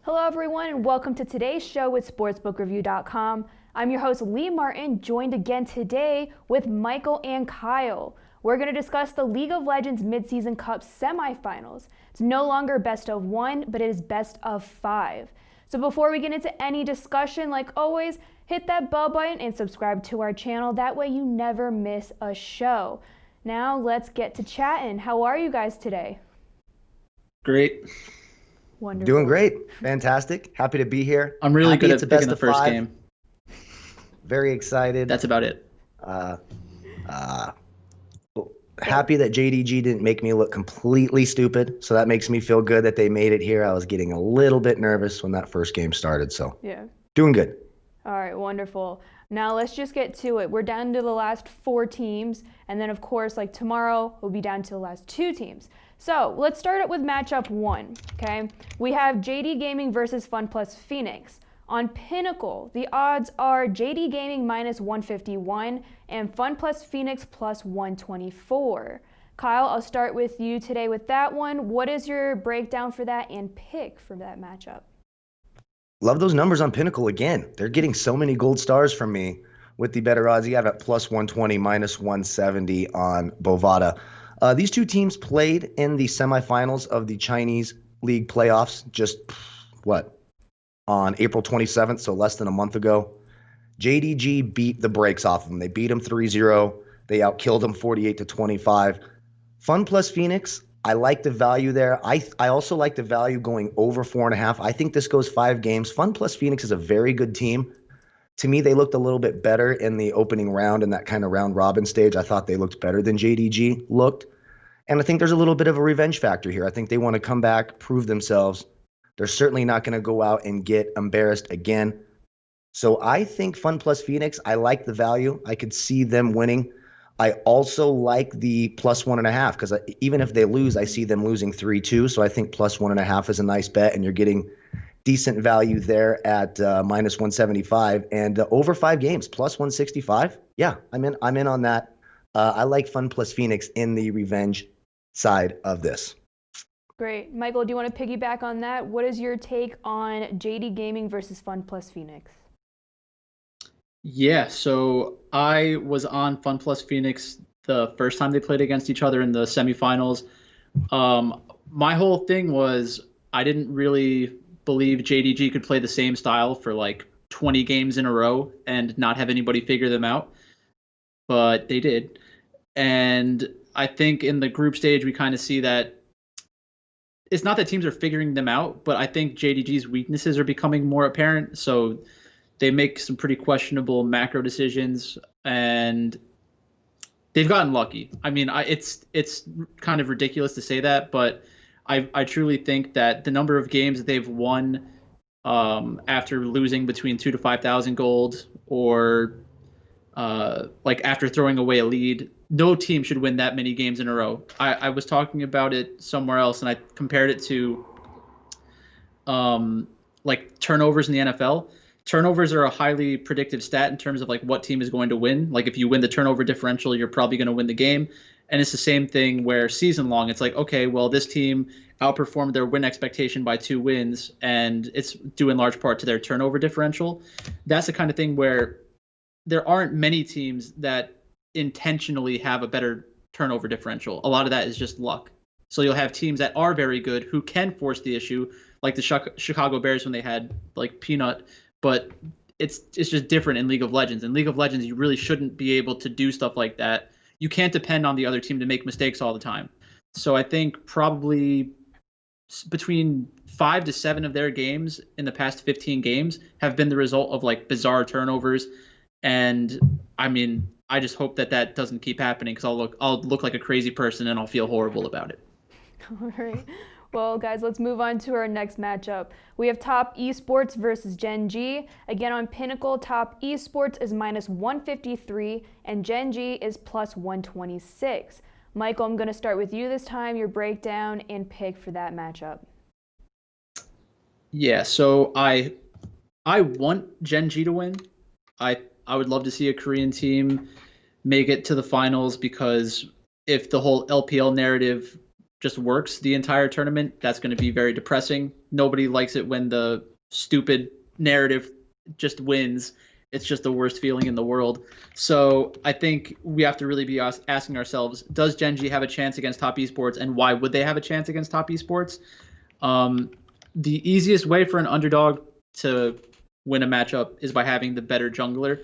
Hello everyone and welcome to today's show with sportsbookreview.com. I'm your host Lee Martin, joined again today with Michael and Kyle. We're going to discuss the League of Legends Midseason Cup semifinals. It's no longer best of one, but it is best of 5. So before we get into any discussion, like always, hit that bell button and subscribe to our channel. That way you never miss a show. Now let's get to chatting. How are you guys today? Great. Wonderful. Doing great. Fantastic. Happy to be here. I'm really Happy good at picking the first five. game. Very excited. That's about it. Happy that JDG didn't make me look completely stupid. So that makes me feel good that they made it here. I was getting a little bit nervous when that first game started. So Yeah. doing good. All right, wonderful. Now let's just get to it. We're down to the last 4 teams, and then of course, like tomorrow, we'll be down to the last 2 teams. So let's start it with matchup 1, okay? We have JD Gaming versus Fun Plus Phoenix. On Pinnacle, the odds are JD Gaming minus 151 and Fun Plus Phoenix plus 124. Kyle, I'll start with you today with that one. What is your breakdown for that and pick for that matchup? Love those numbers on Pinnacle again. They're getting so many gold stars from me with the better odds. You have at plus 120, minus 170 on Bovada. These two teams played in the semifinals of the Chinese League playoffs just, on April 27th, so less than a month ago. JDG beat the brakes off of them. They beat them 3-0. They outkilled them 48-25. Fun Plus Phoenix, I like the value there. I also like the value going over 4.5. I think this goes 5 games. Fun Plus Phoenix is a very good team. To me, they looked a little bit better in the opening round in that kind of round robin stage. I thought they looked better than JDG looked. And I think there's a little bit of a revenge factor here. I think they want to come back, prove themselves. They're certainly not going to go out and get embarrassed again. So I think Fun Plus Phoenix, I like the value. I could see them winning. I also like the plus 1.5 because even if they lose, I see them losing 3-2. So I think plus 1.5 is a nice bet, and you're getting decent value there at minus 175 and over 5 games, plus 165. Yeah, I'm in on that. I like Fun Plus Phoenix in the revenge side of this. Great. Michael, do you want to piggyback on that? What is your take on JD Gaming versus Fun Plus Phoenix? Yeah, so I was on Fun Plus Phoenix the first time they played against each other in the semifinals. My whole thing was I didn't really believe JDG could play the same style for like 20 games in a row and not have anybody figure them out. But they did. And I think in the group stage, we kind of see that it's not that teams are figuring them out, but I think JDG's weaknesses are becoming more apparent. So they make some pretty questionable macro decisions, and they've gotten lucky. I mean, it's kind of ridiculous to say that, but I truly think that the number of games that they've won after losing between 2,000 to 5,000 gold, or like after throwing away a lead, no team should win that many games in a row. I was talking about it somewhere else, and I compared it to like turnovers in the NFL. Turnovers are a highly predictive stat in terms of like what team is going to win. Like if you win the turnover differential, you're probably going to win the game. And it's the same thing where season long, it's like, okay, well, this team outperformed their win expectation by 2 wins, and it's due in large part to their turnover differential. That's the kind of thing where there aren't many teams that intentionally have a better turnover differential. A lot of that is just luck. So you'll have teams that are very good who can force the issue, like the Chicago Bears when they had like Peanut, but it's just different in League of Legends. In League of Legends, you really shouldn't be able to do stuff like that. You can't depend on the other team to make mistakes all the time. So I think probably between 5 to 7 of their games in the past 15 games have been the result of like bizarre turnovers. And I mean, I just hope that doesn't keep happening, because I'll look like a crazy person and I'll feel horrible about it. All right. Well, guys, let's move on to our next matchup. We have Top eSports versus GenG. Again, on Pinnacle, Top eSports is minus 153 and GenG is plus 126. Michael, I'm going to start with you this time, your breakdown and pick for that matchup. Yeah, so I want GenG to win. I would love to see a Korean team make it to the finals, because if the whole LPL narrative just works the entire tournament, that's going to be very depressing. Nobody likes it when the stupid narrative just wins. It's just the worst feeling in the world. So I think we have to really be asking ourselves, does GenG have a chance against top esports, and why would they have a chance against top esports? The easiest way for an underdog to win a matchup is by having the better jungler.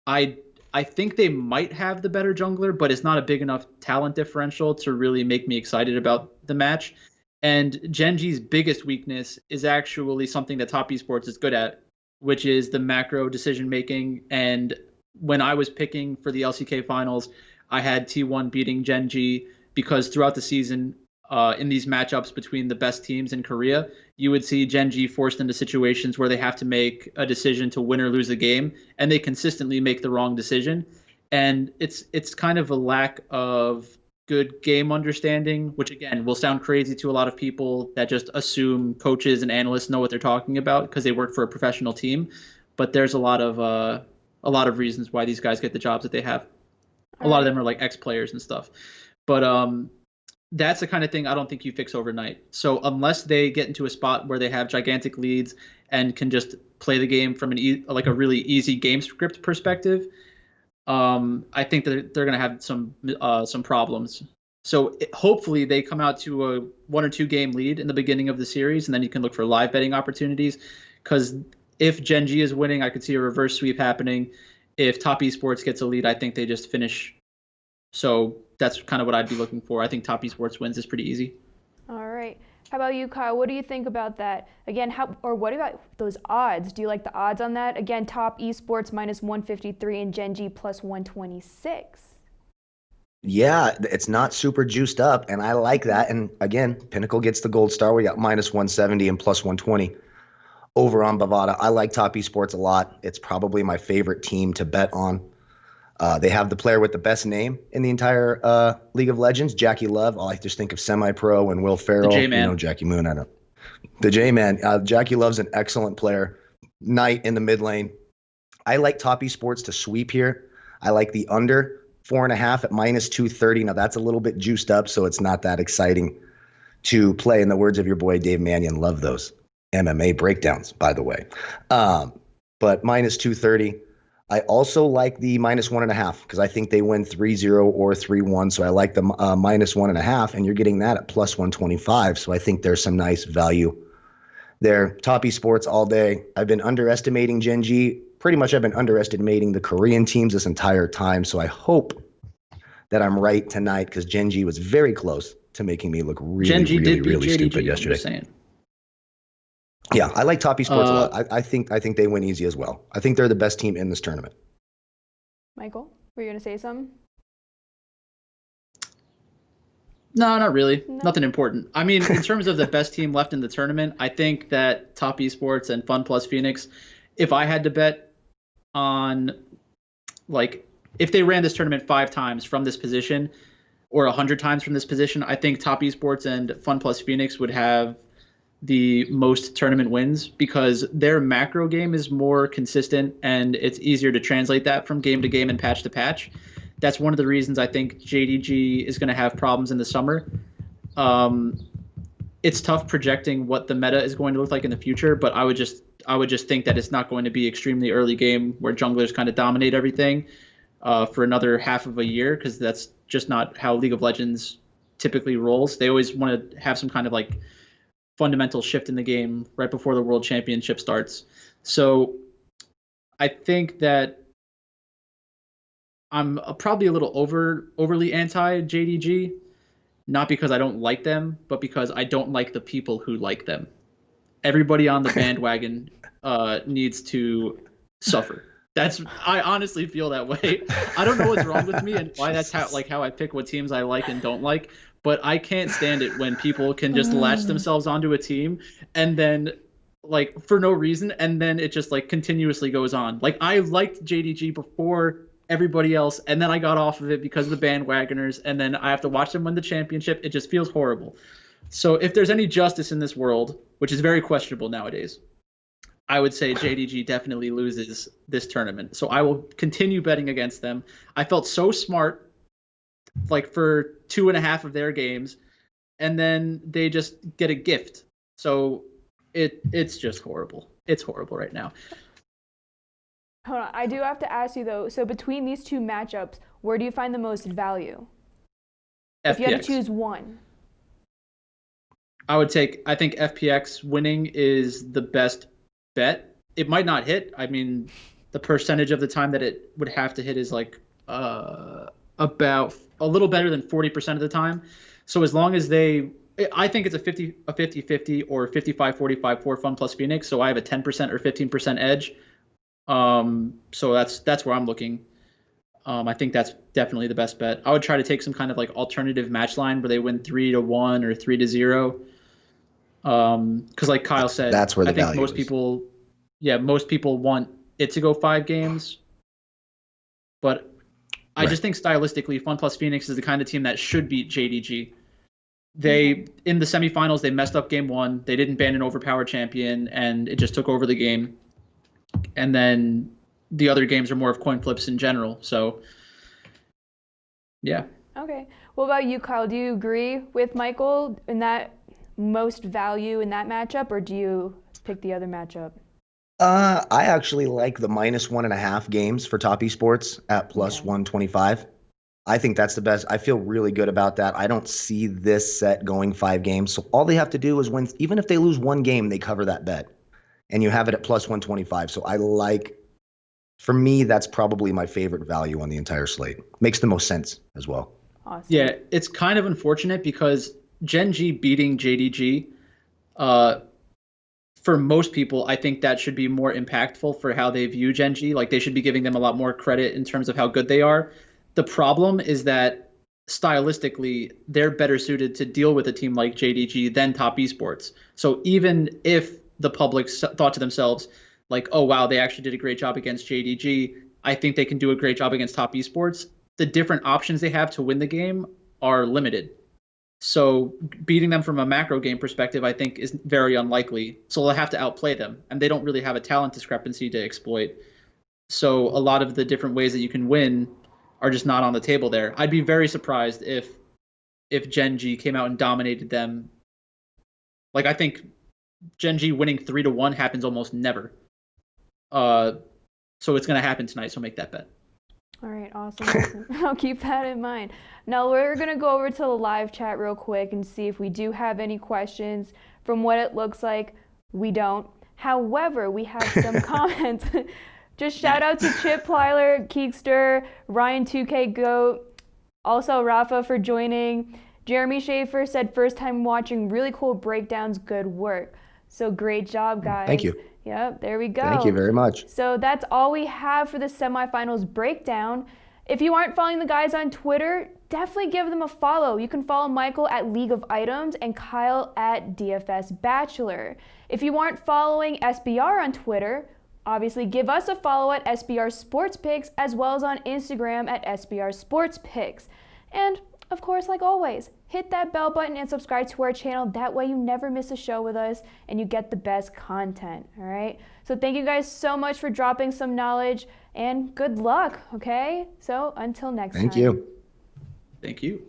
I think they might have the better jungler, but it's not a big enough talent differential to really make me excited about the match. And GenG's biggest weakness is actually something that top esports is good at, which is the macro decision making. And when I was picking for the LCK finals, I had T1 beating GenG because throughout the season, in these matchups between the best teams in Korea, you would see GenG forced into situations where they have to make a decision to win or lose the game, and they consistently make the wrong decision. And it's kind of a lack of good game understanding, which again will sound crazy to a lot of people that just assume coaches and analysts know what they're talking about because they work for a professional team. But there's a lot of reasons why these guys get the jobs that they have. A lot of them are like ex-players and stuff. But that's the kind of thing I don't think you fix overnight. So unless they get into a spot where they have gigantic leads and can just play the game from like a really easy game script perspective, I think that they're going to have some problems. So hopefully they come out to a 1 or 2 game lead in the beginning of the series, and then you can look for live betting opportunities. Because if GenG is winning, I could see a reverse sweep happening. If top esports gets a lead, I think they just finish. So that's kind of what I'd be looking for. I think top esports wins is pretty easy. All right. How about you, Kyle? What do you think about that? Again, what about those odds? Do you like the odds on that? Again, top esports minus 153 and GenG plus 126. Yeah, it's not super juiced up, and I like that. And again, Pinnacle gets the gold star. We got minus 170 and plus 120 over on Bovada. I like top esports a lot. It's probably my favorite team to bet on. They have the player with the best name in the entire League of Legends, Jackie Love. I just think of Semi-Pro and Will Ferrell. The J-Man. You know, Jackie Moon. I don't. The J-Man. Jackie Love's an excellent player. Knight in the mid lane. I like top esports to sweep here. I like the under 4.5 at minus 230. Now that's a little bit juiced up, so it's not that exciting to play. In the words of your boy Dave Mannion, love those MMA breakdowns, by the way. But minus 230. I also like the minus 1.5 because I think they win 3-0 or 3-1. So I like the minus 1.5, and you're getting that at plus 125. So I think there's some nice value there. Top esports all day. I've been underestimating GenG. Pretty much I've been underestimating the Korean teams this entire time. So I hope that I'm right tonight because GenG was very close to making me look really stupid yesterday. Yeah, I like top esports a lot. I think they win easy as well. I think they're the best team in this tournament. Michael, were you going to say something? No, not really. No. Nothing important. I mean, in terms of the best team left in the tournament, I think that top esports and Fun Plus Phoenix, if I had to bet on, like, if they ran this tournament 5 times from this position or 100 times from this position, I think top esports and Fun Plus Phoenix would have the most tournament wins because their macro game is more consistent and it's easier to translate that from game to game and patch to patch. That's one of the reasons I think JDG is going to have problems in the summer. It's tough projecting what the meta is going to look like in the future, but I would just think that it's not going to be extremely early game where junglers kind of dominate everything for another half of a year because that's just not how League of Legends typically rolls. They always want to have some kind of like fundamental shift in the game right before the World Championship starts. So I think that I'm probably a little overly anti JDG, not because I don't like them, but because I don't like the people who like them. Everybody on the bandwagon needs to suffer. I honestly feel that way. I don't know what's wrong with me and why that's how I pick what teams I like and don't like. But I can't stand it when people can just latch themselves onto a team and then, like, for no reason, and then it just, like, continuously goes on. Like, I liked JDG before everybody else, and then I got off of it because of the bandwagoners, and then I have to watch them win the championship. It just feels horrible. So if there's any justice in this world, which is very questionable nowadays, I would say JDG definitely loses this tournament. So I will continue betting against them. I felt so smart like for 2.5 of their games, and then they just get a gift. So it's just horrible. It's horrible right now. Hold on, I do have to ask you though. So between these two matchups, where do you find the most value? If you had to FPX. choose one. I think FPX winning is the best bet. It might not hit. I mean, the percentage of the time that it would have to hit is like about a little better than 40% of the time. So as long as I think it's a 50-50 or 55-45 for Fun plus Phoenix. So I have a 10% or 15% edge. So that's where I'm looking. I think that's definitely the best bet. I would try to take some kind of like alternative match line where they win 3-1 or 3-0. Because like Kyle said, that's where the I think value most is. most people want it to go 5 games. But I just think stylistically, Fun plus Phoenix is the kind of team that should beat JDG. In the semifinals, they messed up game 1. They didn't ban an overpowered champion, and it just took over the game. And then the other games are more of coin flips in general. So, yeah. Okay. What about you, Kyle? Do you agree with Michael in that most value in that matchup, or do you pick the other matchup? I actually like the -1.5 games for top esports at plus 125. I think that's the best. I feel really good about that. I don't see this set going 5 games. So all they have to do is win. Even if they lose 1 game, they cover that bet. And you have it at plus 125. So for me, that's probably my favorite value on the entire slate. Makes the most sense as well. Awesome. Yeah, it's kind of unfortunate because GenG beating JDG, for most people, I think that should be more impactful for how they view GenG. Like they should be giving them a lot more credit in terms of how good they are. The problem is that stylistically, they're better suited to deal with a team like JDG than top esports. So even if the public thought to themselves, like, oh, wow, they actually did a great job against JDG, I think they can do a great job against top esports. The different options they have to win the game are limited. So beating them from a macro game perspective, I think, is very unlikely. So they'll have to outplay them, and they don't really have a talent discrepancy to exploit. So a lot of the different ways that you can win are just not on the table there. I'd be very surprised if GenG came out and dominated them. Like I think GenG winning 3-1 happens almost never. So it's gonna happen tonight. So make that bet. All right, awesome. I'll keep that in mind. Now we're gonna go over to the live chat real quick and see if we do have any questions. From what it looks like, we don't. However, we have some comments. Just shout out to Chip Plyler, Keekster, Ryan 2K Goat, also Rafa for joining. Jeremy Schaefer said first time watching, really cool breakdowns, good work. So great job, guys. Thank you. Yep, there we go. Thank you very much. So that's all we have for the semifinals breakdown. If you aren't following the guys on Twitter, definitely give them a follow. You can follow Michael at League of Items and Kyle at DFS Bachelor. If you aren't following SBR on Twitter, obviously give us a follow at SBR Sports Picks as well as on Instagram at SBR Sports Picks. And of course, like always, hit that bell button and subscribe to our channel. That way you never miss a show with us and you get the best content, all right? So thank you guys so much for dropping some knowledge and good luck, okay? So until next time. Thank you. Thank you.